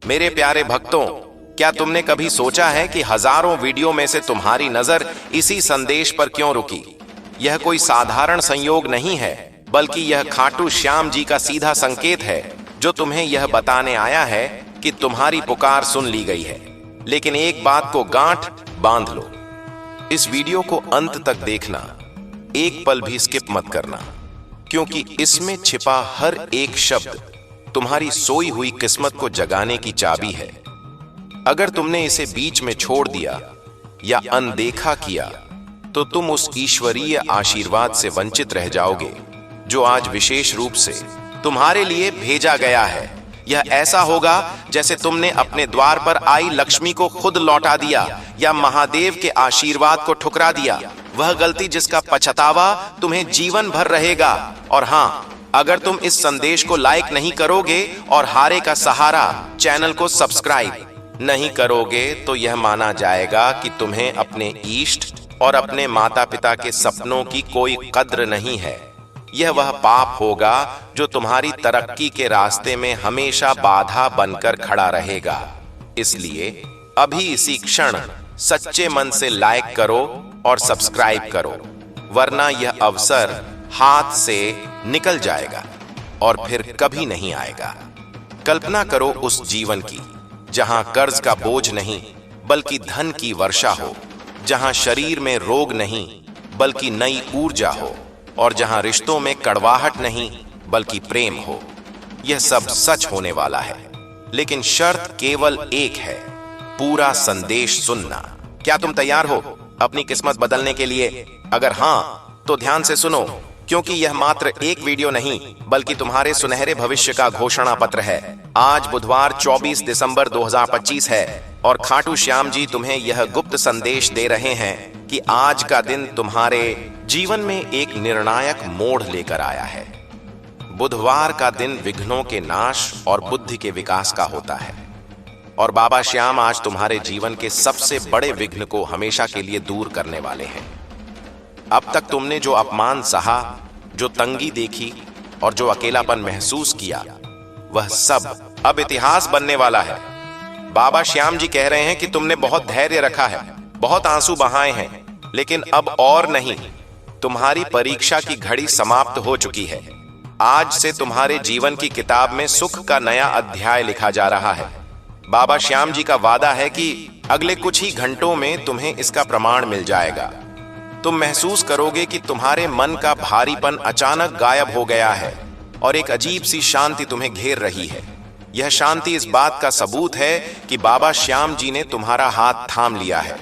मेरे प्यारे भक्तों, क्या तुमने कभी सोचा है कि हजारों वीडियो में से तुम्हारी नजर इसी संदेश पर क्यों रुकी? यह कोई साधारण संयोग नहीं है, बल्कि यह खाटू श्याम जी का सीधा संकेत है, जो तुम्हें यह बताने आया है कि तुम्हारी पुकार सुन ली गई है। लेकिन एक बात को गांठ बांध लो, इस वीडियो को अंत तक देखना, एक पल भी स्किप मत करना, क्योंकि इसमें छिपा हर एक शब्द तुम्हारी सोई हुई किस्मत को जगाने की चाबी है। अगर तुमने इसे बीच में छोड़ दिया या अनदेखा किया, तो तुम उस ईश्वरीय आशीर्वाद से वंचित रह जाओगे, जो आज विशेष रूप से तुम्हारे लिए भेजा गया है। यह ऐसा होगा जैसे तुमने अपने द्वार पर आई लक्ष्मी को खुद लौटा दिया या महादेव के आशीर्वाद को ठुकरा दिया, वह गलती जिसका पछतावा तुम्हें जीवन भर रहेगा। और हाँ, अगर तुम इस संदेश को लाइक नहीं करोगे और हारे का सहारा चैनल को सब्सक्राइब नहीं करोगे, तो यह माना जाएगा कि तुम्हें अपने इष्ट और अपने माता पिता के सपनों की कोई कद्र नहीं है। यह वह पाप होगा जो तुम्हारी तरक्की के रास्ते में हमेशा बाधा बनकर खड़ा रहेगा। इसलिए अभी इसी क्षण सच्चे मन से लाइक करो और सब्सक्राइब करो, वरना यह अवसर हाथ से निकल जाएगा और फिर कभी नहीं आएगा। कल्पना करो उस जीवन की जहां कर्ज का बोझ नहीं बल्कि धन की वर्षा हो, जहां शरीर में रोग नहीं बल्कि नई ऊर्जा हो, और जहां रिश्तों में कड़वाहट नहीं बल्कि प्रेम हो। यह सब सच होने वाला है, लेकिन शर्त केवल एक है, पूरा संदेश सुनना। क्या तुम तैयार हो अपनी किस्मत बदलने के लिए? अगर हाँ, तो ध्यान से सुनो, क्योंकि यह मात्र एक वीडियो नहीं बल्कि तुम्हारे सुनहरे भविष्य का घोषणा पत्र है। आज बुधवार 24 दिसंबर 2025 है और खाटू श्याम जी तुम्हें यह गुप्त संदेश दे रहे हैं कि आज का दिन तुम्हारे जीवन में एक निर्णायक मोड़ लेकर आया है। बुधवार का दिन विघ्नों के नाश और बुद्धि के विकास का होता है, और बाबा श्याम आज तुम्हारे जीवन के सबसे बड़े विघ्न को हमेशा के लिए दूर करने वाले हैं। अब तक तुमने जो अपमान सहा, जो तंगी देखी और जो अकेलापन महसूस किया, वह सब अब इतिहास बनने वाला है। बाबा श्याम जी कह रहे हैं कि तुमने बहुत धैर्य रखा है, बहुत आंसू बहाए हैं, लेकिन अब और नहीं। तुम्हारी परीक्षा की घड़ी समाप्त हो चुकी है। आज से तुम्हारे जीवन की किताब में सुख का नया अध्याय लिखा जा रहा है। बाबा श्याम जी का वादा है कि अगले कुछ ही घंटों में तुम्हें इसका प्रमाण मिल जाएगा। तुम महसूस करोगे कि तुम्हारे मन का भारीपन अचानक गायब हो गया है और एक अजीब सी शांति तुम्हें घेर रही है। यह शांति इस बात का सबूत है कि बाबा श्याम जी ने तुम्हारा हाथ थाम लिया है।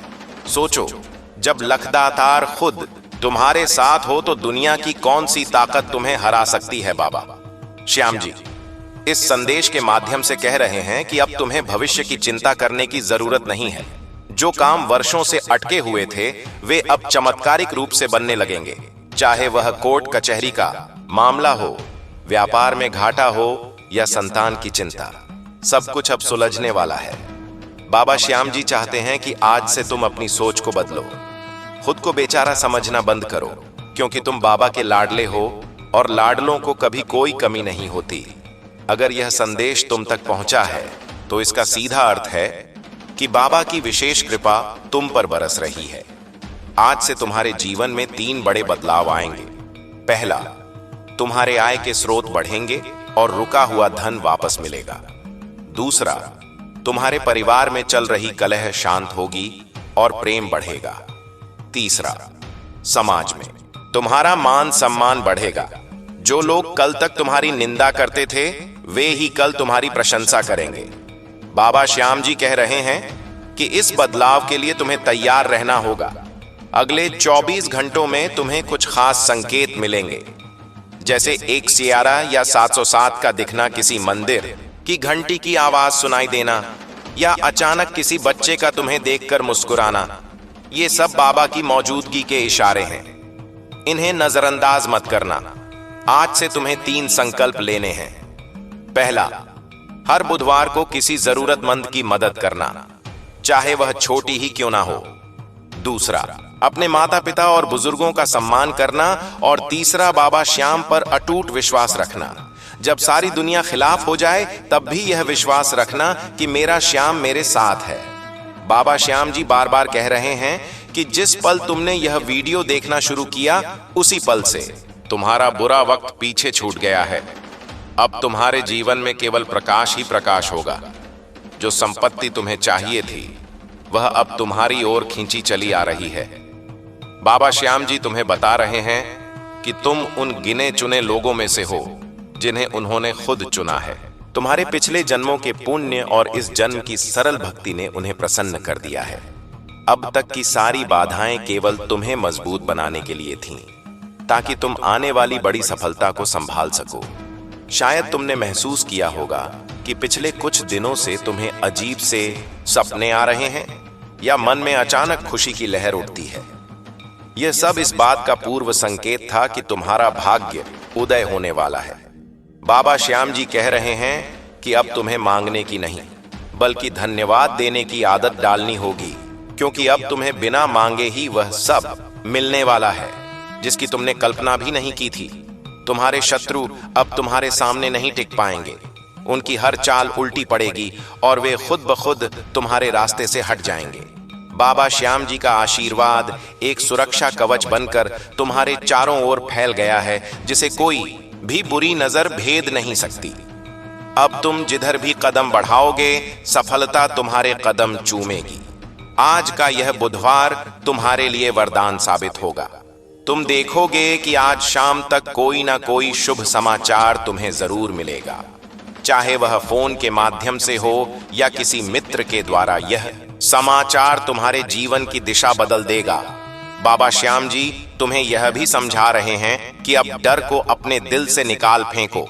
सोचो, जब लखदातार खुद तुम्हारे साथ हो तो दुनिया की कौन सी ताकत तुम्हें हरा सकती है। बाबा श्याम जी इस संदेश के माध्यम से कह रहे हैं कि अब तुम्हें भविष्य की चिंता करने की जरूरत नहीं है। जो काम वर्षों से अटके हुए थे, वे अब चमत्कारिक रूप से बनने लगेंगे। चाहे वह कोर्ट कचहरी का मामला हो, व्यापार में घाटा हो या संतान की चिंता, सब कुछ अब सुलझने वाला है। बाबा श्याम जी चाहते हैं कि आज से तुम अपनी सोच को बदलो, खुद को बेचारा समझना बंद करो, क्योंकि तुम बाबा के लाडले हो और लाडलों को कभी कोई कमी नहीं होती। अगर यह संदेश तुम तक पहुंचा है, तो इसका सीधा अर्थ है कि बाबा की विशेष कृपा तुम पर बरस रही है। आज से तुम्हारे जीवन में 3 बड़े बदलाव आएंगे। पहला, तुम्हारे आय के स्रोत बढ़ेंगे और रुका हुआ धन वापस मिलेगा। दूसरा, तुम्हारे परिवार में चल रही कलह शांत होगी और प्रेम बढ़ेगा। तीसरा, समाज में तुम्हारा मान सम्मान बढ़ेगा। जो लोग कल तक तुम्हारी निंदा करते थे, वे ही कल तुम्हारी प्रशंसा करेंगे। बाबा श्याम जी कह रहे हैं कि इस बदलाव के लिए तुम्हें तैयार रहना होगा। अगले 24 घंटों में तुम्हें कुछ खास संकेत मिलेंगे, जैसे एक सियारा या 707 का दिखना, किसी मंदिर की घंटी की आवाज सुनाई देना, या अचानक किसी बच्चे का तुम्हें देखकर मुस्कुराना। ये सब बाबा की मौजूदगी के इशारे हैं। इन्हें नजरअंदाज मत करना। आज से तुम्हें 3 संकल्प लेने हैं। पहला, हर बुधवार को किसी जरूरतमंद की मदद करना, चाहे वह छोटी ही क्यों ना हो। दूसरा, अपने माता पिता और बुजुर्गों का सम्मान करना। और तीसरा, बाबा श्याम पर अटूट विश्वास रखना। जब सारी दुनिया खिलाफ हो जाए तब भी यह विश्वास रखना कि मेरा श्याम मेरे साथ है। बाबा श्याम जी बार बार कह रहे हैं कि जिस पल तुमने यह वीडियो देखना शुरू किया उसी पल से तुम्हारा बुरा वक्त पीछे छूट गया है। अब तुम्हारे जीवन में केवल प्रकाश ही प्रकाश होगा। जो संपत्ति तुम्हें चाहिए थी वह अब तुम्हारी ओर खींची चली आ रही है। बाबा श्याम जी तुम्हें बता रहे हैं कि तुम उन गिने चुने लोगों में से हो जिन्हें उन्होंने खुद चुना है। तुम्हारे पिछले जन्मों के पुण्य और इस जन्म की सरल भक्ति ने उन्हें प्रसन्न कर दिया है। अब तक की सारी बाधाएं केवल तुम्हें मजबूत बनाने के लिए थीं, ताकि तुम आने वाली बड़ी सफलता को संभाल सको। शायद तुमने महसूस किया होगा कि पिछले कुछ दिनों से तुम्हें अजीब से सपने आ रहे हैं या मन में अचानक खुशी की लहर उठती है। यह सब इस बात का पूर्व संकेत था कि तुम्हारा भाग्य उदय होने वाला है। बाबा श्याम जी कह रहे हैं कि अब तुम्हें मांगने की नहीं बल्कि धन्यवाद देने की आदत डालनी होगी, क्योंकि अब तुम्हें बिना मांगे ही वह सब मिलने वाला है जिसकी तुमने कल्पना भी नहीं की थी। तुम्हारे शत्रु अब तुम्हारे सामने नहीं टिक पाएंगे। उनकी हर चाल उल्टी पड़ेगी और वे खुद ब खुद तुम्हारे रास्ते से हट जाएंगे। बाबा श्याम जी का आशीर्वाद एक सुरक्षा कवच बनकर तुम्हारे चारों ओर फैल गया है, जिसे कोई भी बुरी नजर भेद नहीं सकती। अब तुम जिधर भी कदम बढ़ाओगे सफलता तुम्हारे कदम चूमेगी। आज का यह बुधवार तुम्हारे लिए वरदान साबित होगा। तुम देखोगे कि आज शाम तक कोई ना कोई शुभ समाचार तुम्हें जरूर मिलेगा, चाहे वह फोन के माध्यम से हो या किसी मित्र के द्वारा। यह समाचार तुम्हारे जीवन की दिशा बदल देगा। बाबा श्याम जी तुम्हें यह भी समझा रहे हैं कि अब डर को अपने दिल से निकाल फेंको।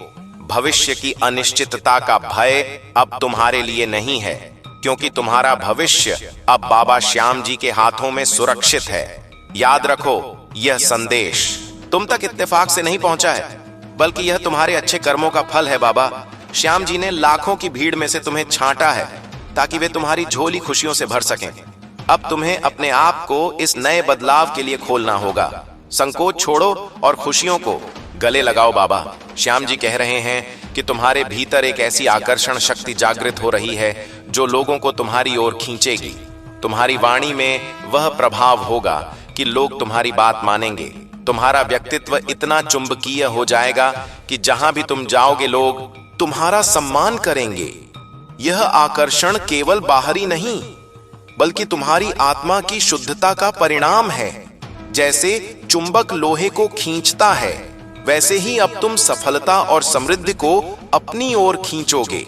भविष्य की अनिश्चितता का भय अब तुम्हारे लिए नहीं है, क्योंकि तुम्हारा भविष्य अब बाबा श्याम जी के हाथों में सुरक्षित है। याद रखो, यह संदेश तुम तक इत्तेफाक से नहीं पहुंचा है, बल्कि यह तुम्हारे अच्छे कर्मों का फल है। बाबा श्याम जी ने लाखों की भीड़ में से तुम्हें छांटा है ताकि वे तुम्हारी झोली खुशियों से भर सकें। अब तुम्हें अपने आप को इस नए बदलाव के लिए खोलना होगा। संकोच छोड़ो और खुशियों को गले लगाओ। बाबा श्याम जी कह रहे हैं कि तुम्हारे भीतर एक ऐसी आकर्षण शक्ति जागृत हो रही है जो लोगों को तुम्हारी ओर खींचेगी। तुम्हारी वाणी में वह प्रभाव होगा कि लोग तुम्हारी बात मानेंगे। तुम्हारा व्यक्तित्व इतना चुंबकीय हो जाएगा कि जहां भी तुम जाओगे लोग तुम्हारा सम्मान करेंगे। यह आकर्षण केवल बाहरी नहीं बल्कि तुम्हारी आत्मा की शुद्धता का परिणाम है। जैसे चुंबक लोहे को खींचता है, वैसे ही अब तुम सफलता और समृद्धि को अपनी ओर खींचोगे।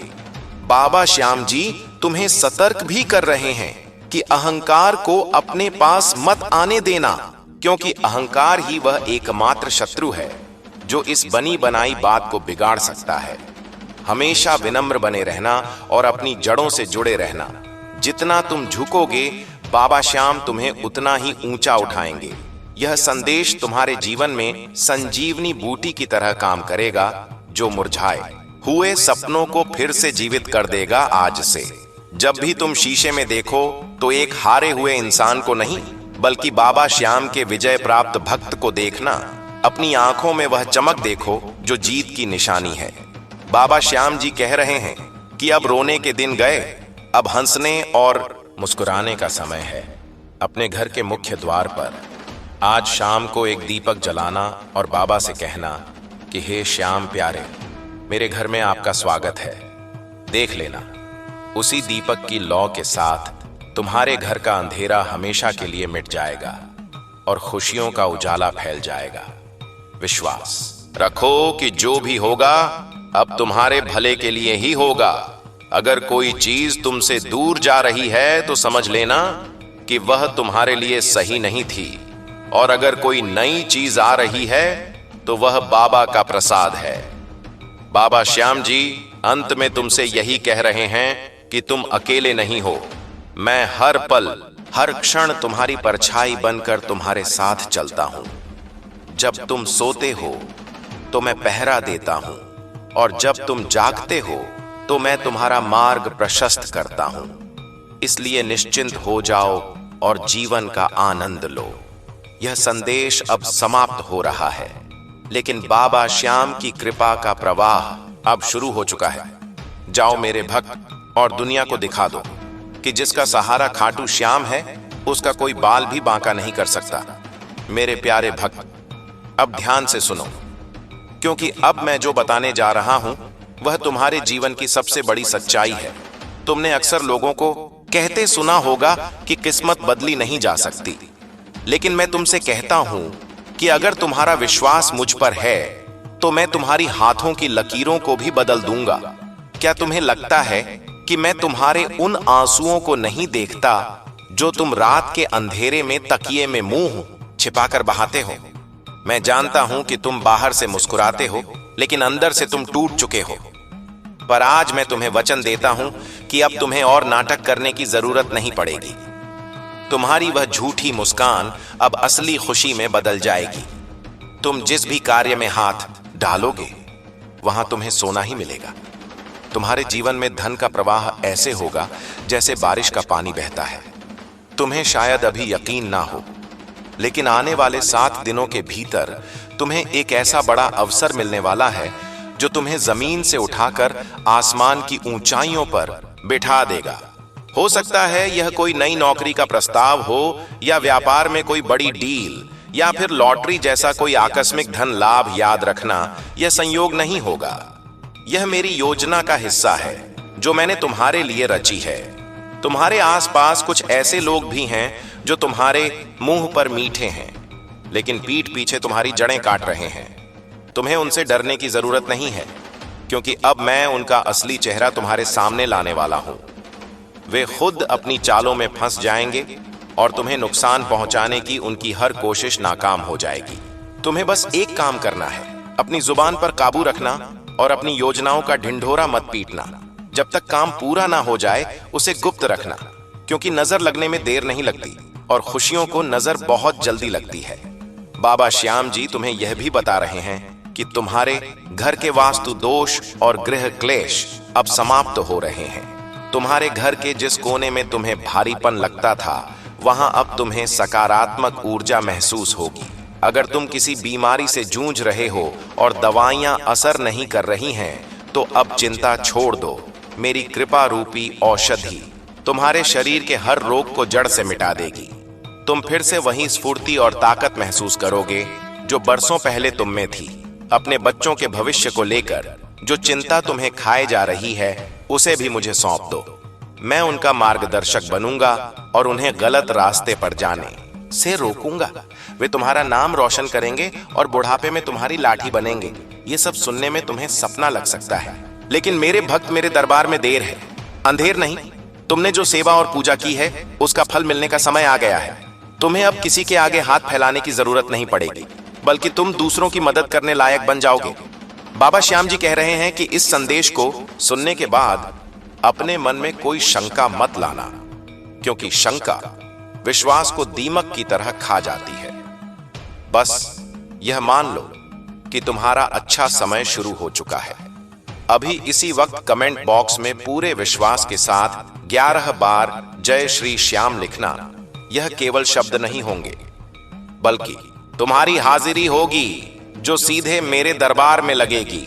बाबा श्याम जी तुम्हें सतर्क भी कर रहे हैं कि अहंकार को अपने पास मत आने देना, क्योंकि अहंकार ही वह एकमात्र शत्रु है जो इस बनी बनाई बात को बिगाड़ सकता है। हमेशा विनम्र बने रहना और अपनी जड़ों से जुड़े रहना। जितना तुम झुकोगे बाबा श्याम तुम्हें उतना ही ऊंचा उठाएंगे। यह संदेश तुम्हारे जीवन में संजीवनी बूटी की तरह काम करेगा, जो मुरझाए हुए सपनों को फिर से जीवित कर देगा। आज से जब भी तुम शीशे में देखो तो एक हारे हुए इंसान को नहीं बल्कि बाबा श्याम के विजय प्राप्त भक्त को देखना। अपनी आंखों में वह चमक देखो जो जीत की निशानी है। बाबा श्याम जी कह रहे हैं कि अब रोने के दिन गए, अब हंसने और मुस्कुराने का समय है। अपने घर के मुख्य द्वार पर आज शाम को एक दीपक जलाना और बाबा से कहना कि हे श्याम प्यारे, मेरे घर में आपका स्वागत है। देख लेना, उसी दीपक की लौ के साथ तुम्हारे घर का अंधेरा हमेशा के लिए मिट जाएगा और खुशियों का उजाला फैल जाएगा। विश्वास रखो कि जो भी होगा अब तुम्हारे भले के लिए ही होगा। अगर कोई चीज तुमसे दूर जा रही है तो समझ लेना कि वह तुम्हारे लिए सही नहीं थी, और अगर कोई नई चीज आ रही है तो वह बाबा का प्रसाद है। बाबा श्याम जी अंत में तुमसे यही कह रहे हैं कि तुम अकेले नहीं हो। मैं हर पल हर क्षण तुम्हारी परछाई बनकर तुम्हारे साथ चलता हूं। जब तुम सोते हो तो मैं पहरा देता हूं, और जब तुम जागते हो तो मैं तुम्हारा मार्ग प्रशस्त करता हूं। इसलिए निश्चिंत हो जाओ और जीवन का आनंद लो। यह संदेश अब समाप्त हो रहा है, लेकिन बाबा श्याम की कृपा का प्रवाह अब शुरू हो चुका है। जाओ मेरे भक्त और दुनिया को दिखा दो कि जिसका सहारा खाटू श्याम है उसका कोई बाल भी बांका नहीं कर सकता। मेरे प्यारे भक्त, अब ध्यान से सुनो, क्योंकि अब मैं जो बताने जा रहा हूं वह तुम्हारे जीवन की सबसे बड़ी सच्चाई है। तुमने अक्सर लोगों को कहते सुना होगा कि किस्मत बदली नहीं जा सकती, लेकिन मैं तुमसे कहता हूं कि अगर तुम्हारा विश्वास मुझ पर है तो मैं तुम्हारी हाथों की लकीरों को भी बदल दूंगा। क्या तुम्हें लगता है कि मैं तुम्हारे उन आंसुओं को नहीं देखता जो तुम रात के अंधेरे में तकिए में मुंह छिपाकर बहाते हो? मैं जानता हूं कि तुम बाहर से मुस्कुराते हो, लेकिन अंदर से तुम टूट चुके हो। पर आज मैं तुम्हें वचन देता हूं कि अब तुम्हें और नाटक करने की जरूरत नहीं पड़ेगी। तुम्हारी वह झूठी मुस्कान अब असली खुशी में बदल जाएगी। तुम जिस भी कार्य में हाथ डालोगे वहां तुम्हें सोना ही मिलेगा। तुम्हारे जीवन में धन का प्रवाह ऐसे होगा जैसे बारिश का पानी बहता है। तुम्हें शायद अभी यकीन ना हो, लेकिन आने वाले 7 दिनों के भीतर तुम्हें एक ऐसा बड़ा अवसर मिलने वाला है जो तुम्हें जमीन से उठाकर आसमान की ऊंचाइयों पर बिठा देगा। हो सकता है यह कोई नई नौकरी का प्रस्ताव हो, या व्यापार में कोई बड़ी डील, या फिर लॉटरी जैसा कोई आकस्मिक धन लाभ। याद रखना, यह संयोग नहीं होगा, यह मेरी योजना का हिस्सा है जो मैंने तुम्हारे लिए रची है। तुम्हारे आसपास कुछ ऐसे लोग भी हैं जो तुम्हारे मुंह पर मीठे हैं, लेकिन पीठ पीछे तुम्हारी जड़ें काट रहे हैं। तुम्हें उनसे डरने की जरूरत नहीं है, क्योंकि अब मैं उनका असली चेहरा तुम्हारे सामने लाने वाला हूं। वे खुद अपनी चालों में फंस जाएंगे और तुम्हें नुकसान पहुंचाने की उनकी हर कोशिश नाकाम हो जाएगी। तुम्हें बस एक काम करना है, अपनी जुबान पर काबू रखना और अपनी योजनाओं का ढिंढोरा मत पीटना। जब तक काम पूरा ना हो जाए उसे गुप्त रखना, क्योंकि नजर लगने में देर नहीं लगती और खुशियों को नजर बहुत जल्दी लगती है। बाबा श्याम जी तुम्हें यह भी बता रहे हैं कि तुम्हारे घर के वास्तु दोष और गृह क्लेश अब समाप्त हो रहे हैं। तुम्हारे घर के जिस कोने में तुम्हें भारीपन लगता था, वहां अब तुम्हें सकारात्मक ऊर्जा महसूस होगी। अगर तुम किसी बीमारी से जूझ रहे हो और दवाइयां असर नहीं कर रही हैं, तो अब चिंता छोड़ दो। मेरी कृपा रूपी औषधि तुम्हारे शरीर के हर रोग को जड़ से मिटा देगी। तुम फिर से वही स्फूर्ति और ताकत महसूस करोगे जो बरसों पहले तुम में थी। अपने बच्चों के भविष्य को लेकर जो चिंता तुम्हें खाए जा रही है, उसे भी मुझे सौंप दो। मैं उनका मार्गदर्शक बनूंगा और उन्हें गलत रास्ते पर जाने से रोकूंगा। वे तुम्हारा नाम रोशन करेंगे और बुढ़ापे में तुम्हारी लाठी बनेंगे। ये सब सुनने में तुम्हें सपना लग सकता है, लेकिन मेरे भक्त, मेरे दरबार में देर है, अंधेर नहीं। तुमने जो सेवा और पूजा की है उसका फल मिलने का समय आ गया है। तुम्हें अब किसी के आगे हाथ फैलाने की जरूरत नहीं पड़ेगी, बल्कि तुम दूसरों की मदद करने लायक बन जाओगे। बाबा श्याम जी कह रहे हैं कि इस संदेश को सुनने के बाद अपने मन में कोई शंका मत लाना, क्योंकि शंका विश्वास को दीमक की तरह खा जाती है। बस यह मान लो कि तुम्हारा अच्छा समय शुरू हो चुका है। अभी इसी वक्त कमेंट बॉक्स में पूरे विश्वास के साथ 11 बार जय श्री श्याम लिखना। यह केवल शब्द नहीं होंगे, बल्कि तुम्हारी हाजिरी होगी जो सीधे मेरे दरबार में लगेगी।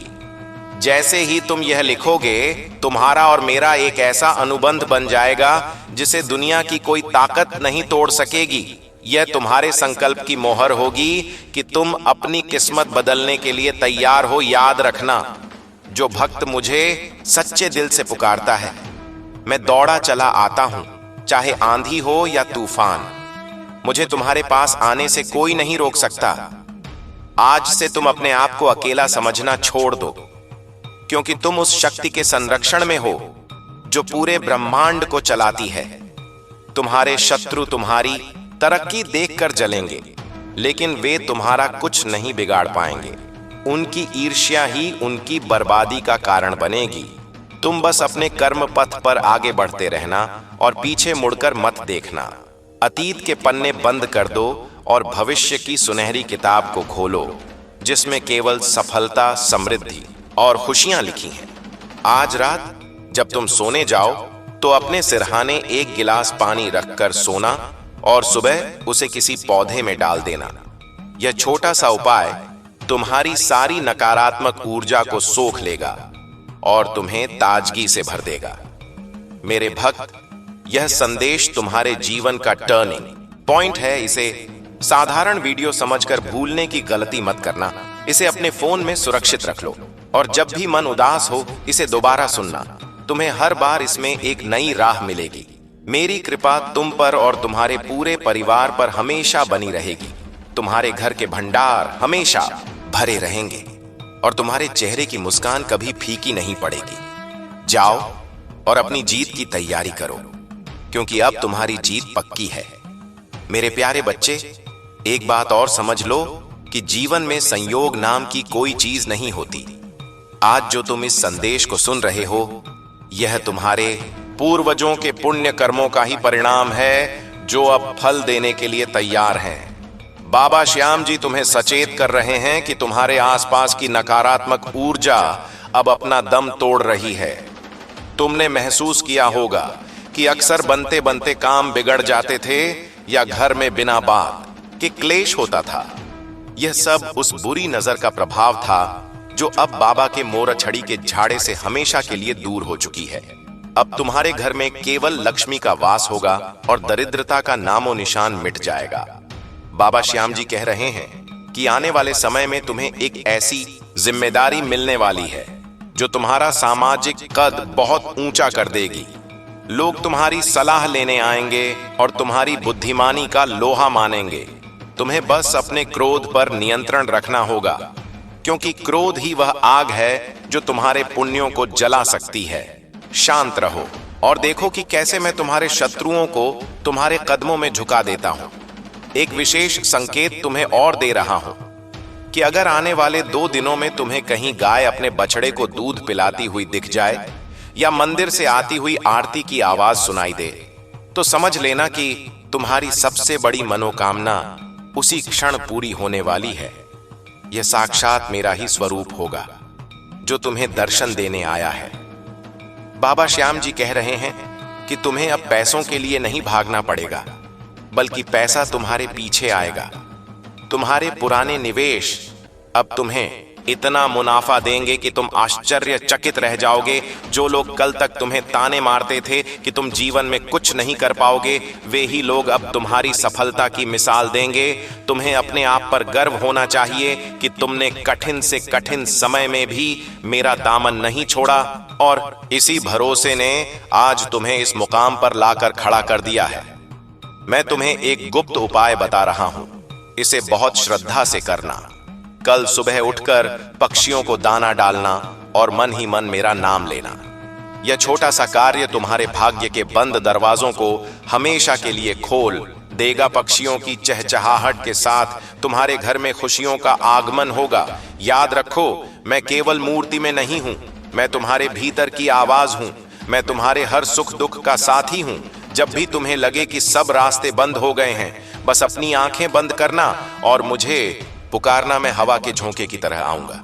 जैसे ही तुम यह लिखोगे, तुम्हारा और मेरा एक ऐसा अनुबंध बन जाएगा जिसे दुनिया की कोई ताकत नहीं तोड़ सकेगी। यह तुम्हारे संकल्प की मोहर होगी कि तुम अपनी किस्मत बदलने के लिए तैयार हो। याद रखना, जो भक्त मुझे सच्चे दिल से पुकारता है, मैं दौड़ा चला आता हूं, चाहे आंधी हो या तूफान। मुझे तुम्हारे पास आने से कोई नहीं रोक सकता। आज से तुम अपने आप को अकेला समझना छोड़ दो, क्योंकि तुम उस शक्ति के संरक्षण में हो जो पूरे ब्रह्मांड को चलाती है। तुम्हारे शत्रु तुम्हारी तरक्की देखकर जलेंगे, लेकिन वे तुम्हारा कुछ नहीं बिगाड़ पाएंगे। उनकी ईर्ष्या ही उनकी बर्बादी का कारण बनेगी। तुम बस अपने कर्म पथ पर आगे बढ़ते रहना और पीछे मुड़कर मत देखना। अतीत के पन्ने बंद कर दो और भविष्य की सुनहरी किताब को खोलो, जिसमें केवल सफलता, समृद्धि और खुशियां लिखी हैं। आज रात जब तुम सोने जाओ तो अपने सिरहाने एक गिलास पानी रखकर सोना और सुबह उसे किसी पौधे में डाल देना। यह छोटा सा उपाय तुम्हारी सारी नकारात्मक ऊर्जा को सोख लेगा और तुम्हें ताजगी से भर देगा। मेरे भक्त, यह संदेश तुम्हारे जीवन का टर्निंग पॉइंट है। इसे साधारण वीडियो समझकर भूलने की गलती मत करना। इसे अपने फोन में सुरक्षित रख लो और जब भी मन उदास हो इसे दोबारा सुनना। तुम्हें हर बार इसमें एक नई राह मिलेगी। मेरी कृपा तुम पर और तुम्हारे पूरे परिवार पर हमेशा बनी रहेगी। तुम्हारे घर के भंडार हमेशा भरे रहेंगे और तुम्हारे चेहरे की मुस्कान कभी फीकी नहीं पड़ेगी। जाओ और अपनी जीत की तैयारी करो, क्योंकि अब तुम्हारी जीत पक्की है। मेरे प्यारे बच्चे, एक बात और समझ लो कि जीवन में संयोग नाम की कोई चीज नहीं होती। आज जो तुम इस संदेश को सुन रहे हो, यह तुम्हारे पूर्वजों के पुण्य कर्मों का ही परिणाम है, जो अब फल देने के लिए तैयार हैं। बाबा श्याम जी तुम्हें सचेत कर रहे हैं कि तुम्हारे आसपास की नकारात्मक ऊर्जा अब अपना दम तोड़ रही है। तुमने महसूस किया होगा कि अक्सर बनते बनते काम बिगड़ जाते थे या घर में बिना बात के क्लेश होता था। यह सब उस बुरी नजर का प्रभाव था जो अब बाबा के मोरछड़ी के झाड़े से हमेशा के लिए दूर हो चुकी है। अब तुम्हारे घर में केवल लक्ष्मी का वास होगा और दरिद्रता का नामो निशान मिट जाएगा। बाबा श्याम जी कह रहे हैं कि आने वाले समय में तुम्हें एक ऐसी जिम्मेदारी मिलने वाली है जो तुम्हारा सामाजिक कद बहुत ऊंचा कर देगी। लोग तुम्हारी सलाह लेने आएंगे और तुम्हारी बुद्धिमानी का लोहा मानेंगे। तुम्हें बस अपने क्रोध पर नियंत्रण रखना होगा, क्योंकि क्रोध ही वह आग है जो तुम्हारे पुण्यों को जला सकती है। शांत रहो और देखो कि कैसे मैं तुम्हारे शत्रुओं को तुम्हारे कदमों में झुका देता हूं। एक विशेष संकेत तुम्हें और दे रहा हूं कि अगर आने वाले 2 दिनों में तुम्हें कहीं गाय अपने बछड़े को दूध पिलाती हुई दिख जाए या मंदिर से आती हुई आरती की आवाज सुनाई दे, तो समझ लेना कि तुम्हारी सबसे बड़ी मनोकामना उसी क्षण पूरी होने वाली है। यह साक्षात मेरा ही स्वरूप होगा जो तुम्हें दर्शन देने आया है। बाबा श्याम जी कह रहे हैं कि तुम्हें अब पैसों के लिए नहीं भागना पड़ेगा, बल्कि पैसा तुम्हारे पीछे आएगा। तुम्हारे पुराने निवेश अब तुम्हें इतना मुनाफा देंगे कि तुम आश्चर्यचकित रह जाओगे। जो लोग कल तक तुम्हें ताने मारते थे कि तुम जीवन में कुछ नहीं कर पाओगे, वे ही लोग अब तुम्हारी सफलता की मिसाल देंगे। तुम्हें अपने आप पर गर्व होना चाहिए कि तुमने कठिन से कठिन समय में भी मेरा दामन नहीं छोड़ा, और इसी भरोसे ने आज तुम्हें इस मुकाम पर लाकर खड़ा कर दिया है। मैं तुम्हें एक गुप्त उपाय बता रहा हूं, इसे बहुत श्रद्धा से करना। कल सुबह उठकर पक्षियों को दाना डालना और मन ही मन मेरा नाम लेना। यह छोटा सा कार्य तुम्हारे भाग्य के बंद दरवाजों को हमेशा के लिए खोल देगा। पक्षियों की चहचहाहट के साथ तुम्हारे घर में खुशियों का आगमन होगा। याद रखो, मैं केवल मूर्ति में नहीं हूं, मैं तुम्हारे भीतर की आवाज हूं। मैं तुम्हारे हर सुख दुख का साथी हूं। जब भी तुम्हें लगे कि सब रास्ते बंद हो गए हैं, बस अपनी आंखें बंद करना और मुझे पुकारना। मैं हवा के झोंके की तरह आऊंगा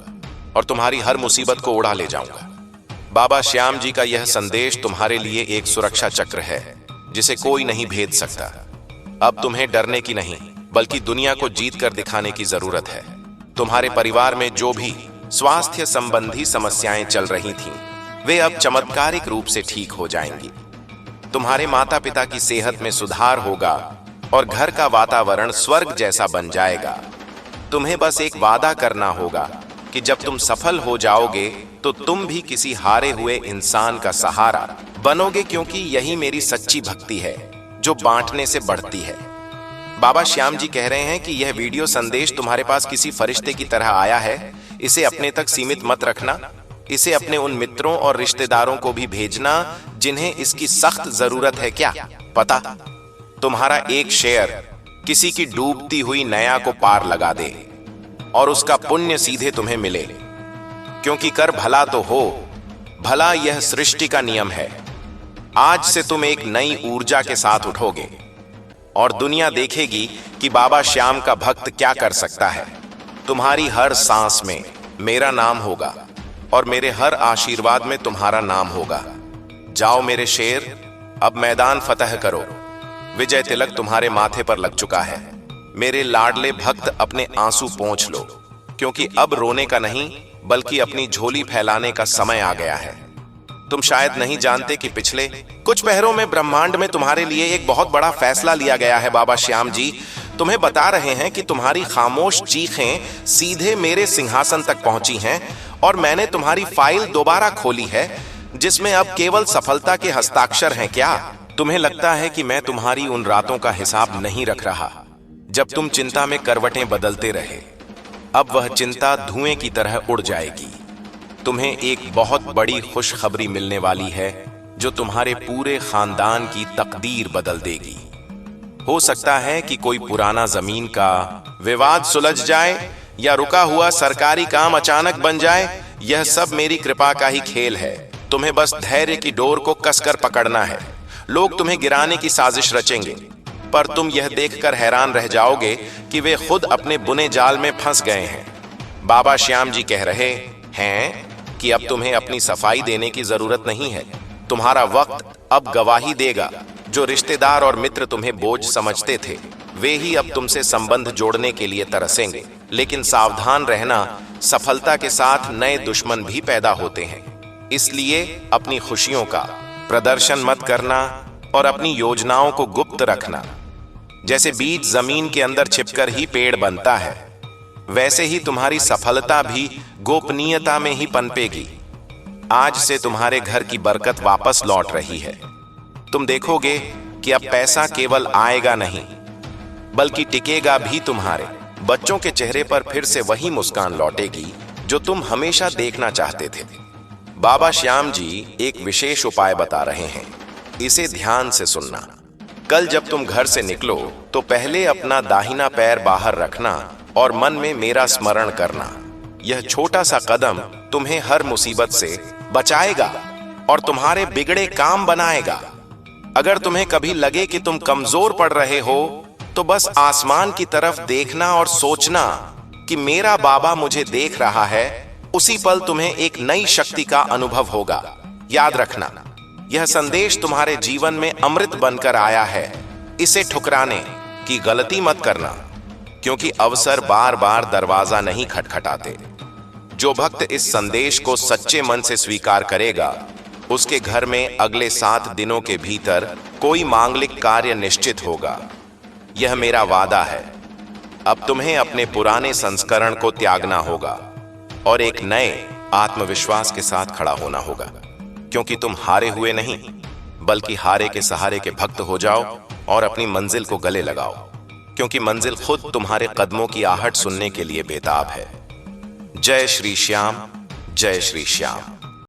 और तुम्हारी हर मुसीबत को उड़ा ले जाऊंगा। बाबा श्याम जी का यह संदेश तुम्हारे लिए एक सुरक्षा चक्र है जिसे कोई नहीं भेद सकता। अब तुम्हें डरने की नहीं, बल्कि दुनिया को जीत कर दिखाने की जरूरत है। तुम्हारे परिवार में जो भी स्वास्थ्य संबंधी समस्याएं चल रही थीं, वे अब चमत्कारिक रूप से ठीक हो जाएंगी। तुम्हारे माता पिता की सेहत में सुधार होगा और घर का वातावरण स्वर्ग जैसा बन जाएगा। तुम्हें बस एक वादा करना होगा कि जब तुम सफल हो जाओगे तो तुम भी किसी हारे हुए इंसान का सहारा बनोगे, क्योंकि यही मेरी सच्ची भक्ति है जो बांटने से बढ़ती है। बाबा श्याम जी कह रहे हैं कि यह वीडियो संदेश तुम्हारे पास किसी फरिश्ते की तरह आया है। इसे अपने तक सीमित मत रखना। इसे अपने उन मित्रों और रिश्तेदारों को भी भेजना जिन्हें इसकी सख्त जरूरत है। क्या पता तुम्हारा एक शेयर किसी की डूबती हुई नैया को पार लगा दे और उसका पुण्य सीधे तुम्हें मिले, क्योंकि कर भला तो हो भला, यह सृष्टि का नियम है। आज से तुम एक नई ऊर्जा के साथ उठोगे और दुनिया देखेगी कि बाबा श्याम का भक्त क्या कर सकता है। तुम्हारी हर सांस में मेरा नाम होगा और मेरे हर आशीर्वाद में तुम्हारा नाम होगा। जाओ मेरे शेर, अब मैदान फतह करो। विजय तिलक तुम्हारे माथे पर लग चुका है। मेरे लाडले भक्त, अपने आंसू पोंछ लो, क्योंकि अब रोने का नहीं बल्कि अपनी झोली फैलाने का समय आ गया है। तुम शायद नहीं जानते कि पिछले कुछ पहरों में ब्रह्मांड में तुम्हारे लिए एक बहुत बड़ा फैसला लिया गया है। बाबा श्याम जी तुम्हें बता रहे हैं कि तुम्हारी खामोश चीखें सीधे मेरे सिंहासन तक पहुंची हैं और मैंने तुम्हारी फाइल दोबारा खोली है, जिसमें अब केवल सफलता के हस्ताक्षर हैं। क्या तुम्हें लगता है कि मैं तुम्हारी उन रातों का हिसाब नहीं रख रहा जब तुम चिंता में करवटें बदलते रहे? अब वह चिंता धुएं की तरह उड़ जाएगी। तुम्हें एक बहुत बड़ी खुशखबरी मिलने वाली है जो तुम्हारे पूरे खानदान की तकदीर बदल देगी। हो सकता है कि कोई पुराना जमीन का विवाद सुलझ जाए या रुका हुआ सरकारी काम अचानक बन जाए। यह सब मेरी कृपा का ही खेल है। तुम्हें बस धैर्य की डोर को कसकर पकड़ना है। लोग तुम्हें गिराने की साजिश रचेंगे, पर तुम यह देखकर हैरान रह जाओगे कि वे खुद अपने बुने जाल में फंस गए हैं। बाबा श्याम जी कह रहे हैं कि अब तुम्हें अपनी सफाई देने की जरूरत नहीं है। तुम्हारा वक्त अब गवाही देगा। जो रिश्तेदार और मित्र तुम्हें बोझ समझते थे, वे ही अब तुमसे संबंध जोड़ने के लिए तरसेंगे। लेकिन सावधान रहना, सफलता के साथ नए दुश्मन भी पैदा होते हैं। इसलिए अपनी खुशियों का प्रदर्शन मत करना और अपनी योजनाओं को गुप्त रखना। जैसे बीज जमीन के अंदर छिपकर ही पेड़ बनता है, वैसे ही तुम्हारी सफलता भी गोपनीयता में ही पनपेगी। आज से तुम्हारे घर की बरकत वापस लौट रही है। तुम देखोगे कि अब पैसा केवल आएगा नहीं, बल्कि टिकेगा भी। तुम्हारे बच्चों के चेहरे पर फिर से वही मुस्कान लौटेगी जो तुम हमेशा देखना चाहते थे। बाबा श्याम जी एक विशेष उपाय बता रहे हैं, इसे ध्यान से सुनना। कल जब तुम घर से निकलो तो पहले अपना दाहिना पैर बाहर रखना और मन में मेरा स्मरण करना। यह छोटा सा कदम तुम्हें हर मुसीबत से बचाएगा और तुम्हारे बिगड़े काम बनाएगा। अगर तुम्हें कभी लगे कि तुम कमजोर पड़ रहे हो, तो बस आसमान की तरफ देखना और सोचना कि मेरा बाबा मुझे देख रहा है। उसी पल तुम्हें एक नई शक्ति का अनुभव होगा। याद रखना, यह संदेश तुम्हारे जीवन में अमृत बनकर आया है। इसे ठुकराने की गलती मत करना, क्योंकि अवसर बार बार दरवाजा नहीं खटखटाते। जो भक्त इस संदेश को सच्चे मन से स्वीकार करेगा, उसके घर में अगले 7 दिनों के भीतर कोई मांगलिक कार्य निश्चित होगा। यह मेरा वादा है। अब तुम्हें अपने पुराने संस्करण को त्यागना होगा और एक नए आत्मविश्वास के साथ खड़ा होना होगा, क्योंकि तुम हारे हुए नहीं, बल्कि हारे के सहारे के भक्त हो जाओ और अपनी मंजिल को गले लगाओ, क्योंकि मंजिल खुद तुम्हारे कदमों की आहट सुनने के लिए बेताब है। जय श्री श्याम, जय श्री श्याम।